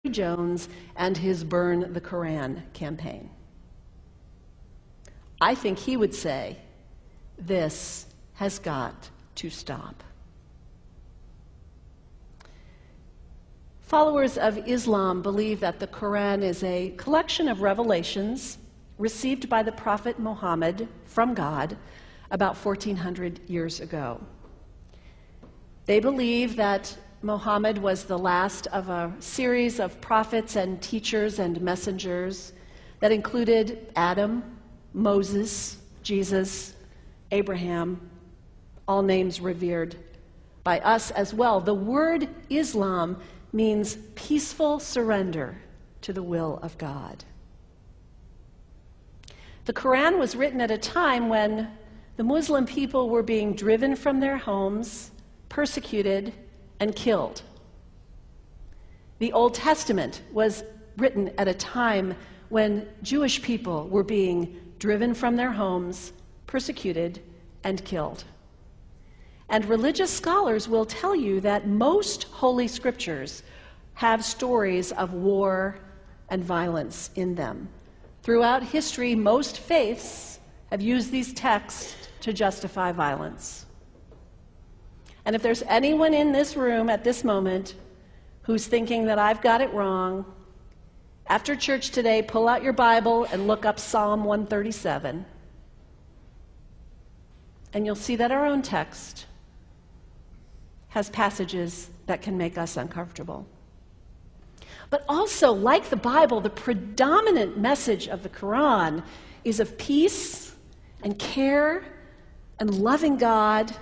Jones and his Burn the Koran campaign. I think he would say, this has got to stop. Followers of Islam believe that the Quran is a collection of revelations received by the Prophet Muhammad from God about 1400 years ago. They believe that Muhammad was the last of a series of prophets and teachers and messengers that included Adam, Moses, Jesus, Abraham, all names revered by us as well. The word Islam means peaceful surrender to the will of God. The Quran was written at a time when the Muslim people were being driven from their homes, persecuted, and killed. The Old Testament was written at a time when Jewish people were being driven from their homes, persecuted, and killed. And religious scholars will tell you that most holy scriptures have stories of war and violence in them. Throughout history, most faiths have used these texts to justify violence. And if there's anyone in this room at this moment who's thinking that I've got it wrong, after church today, pull out your Bible and look up Psalm 137. And you'll see that our own text has passages that can make us uncomfortable. But also, like the Bible, the predominant message of the Quran is of peace and care and loving God,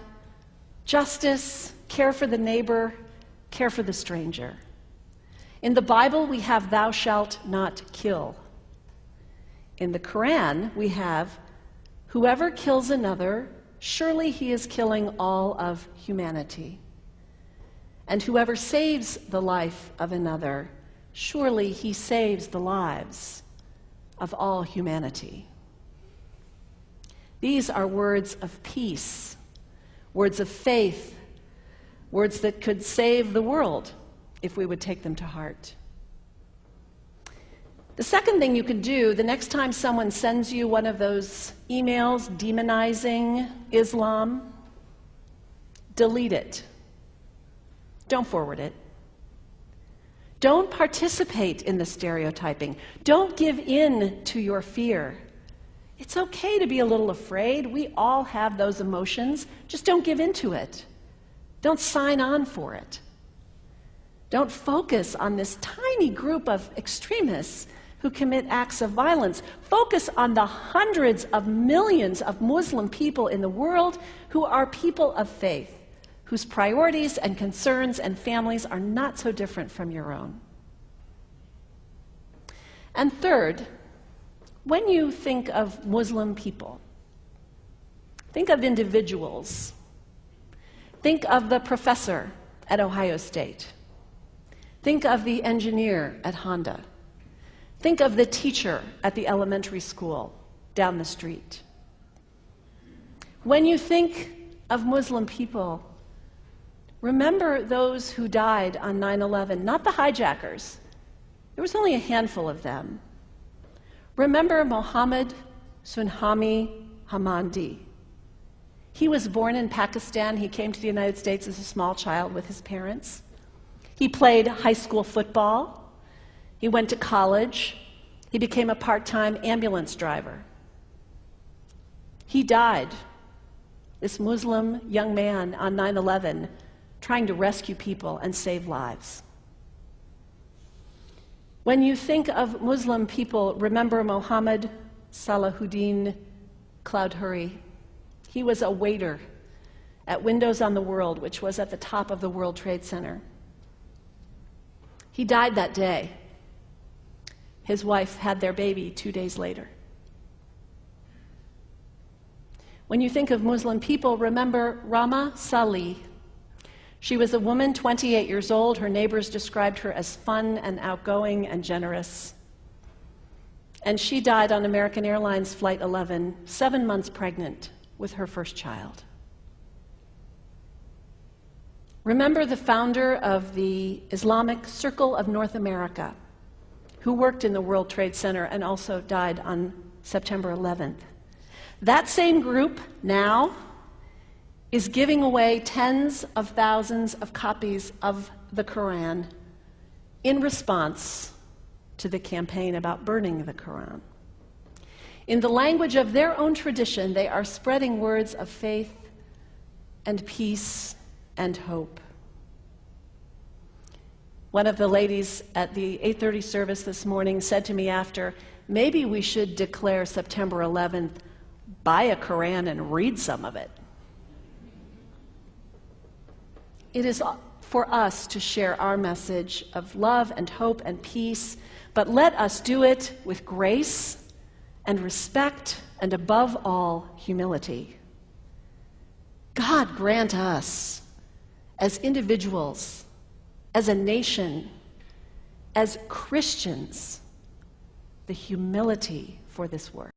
justice, care for the neighbor, care for the stranger. In the Bible, we have thou shalt not kill. In the Quran, we have whoever kills another, surely he is killing all of humanity. And whoever saves the life of another, surely he saves the lives of all humanity. These are words of peace, words of faith, words that could save the world if we would take them to heart. The second thing you can do, the next time someone sends you one of those emails demonizing Islam, delete it. Don't forward it. Don't participate in the stereotyping. Don't give in to your fear. It's okay to be a little afraid. We all have those emotions. Just don't give in to it. Don't sign on for it. Don't focus on this tiny group of extremists who commit acts of violence. Focus on the hundreds of millions of Muslim people in the world who are people of faith, whose priorities and concerns and families are not so different from your own. And third, when you think of Muslim people, think of individuals. Think of the professor at Ohio State. Think of the engineer at Honda. Think of the teacher at the elementary school down the street. When you think of Muslim people, remember those who died on 9/11, not the hijackers. There was only a handful of them. Remember Mohammed Sunhami Hamandi. He was born in Pakistan. He came to the United States as a small child with his parents. He played high school football. He went to college. He became a part-time ambulance driver. He died, this Muslim young man, on 9/11, trying to rescue people and save lives. When you think of Muslim people, remember Mohammed Salahuddin Cloudhurry. He was a waiter at Windows on the World, which was at the top of the World Trade Center. He died that day. His wife had their baby 2 days later. When you think of Muslim people, remember Rama Salih. She was a woman, 28 years old. Her neighbors described her as fun and outgoing and generous. And she died on American Airlines Flight 11, 7 months pregnant with her first child. Remember the founder of the Islamic Circle of North America, who worked in the World Trade Center and also died on September 11th. That same group now is giving away tens of thousands of copies of the Quran in response to the campaign about burning the Quran. In the language of their own tradition, they are spreading words of faith and peace and hope. One of the ladies at the 8:30 service this morning said to me after, maybe we should declare September 11th, buy a Quran and read some of it. It is for us to share our message of love and hope and peace, but let us do it with grace and respect and, above all, humility. God grant us, as individuals, as a nation, as Christians, the humility for this work.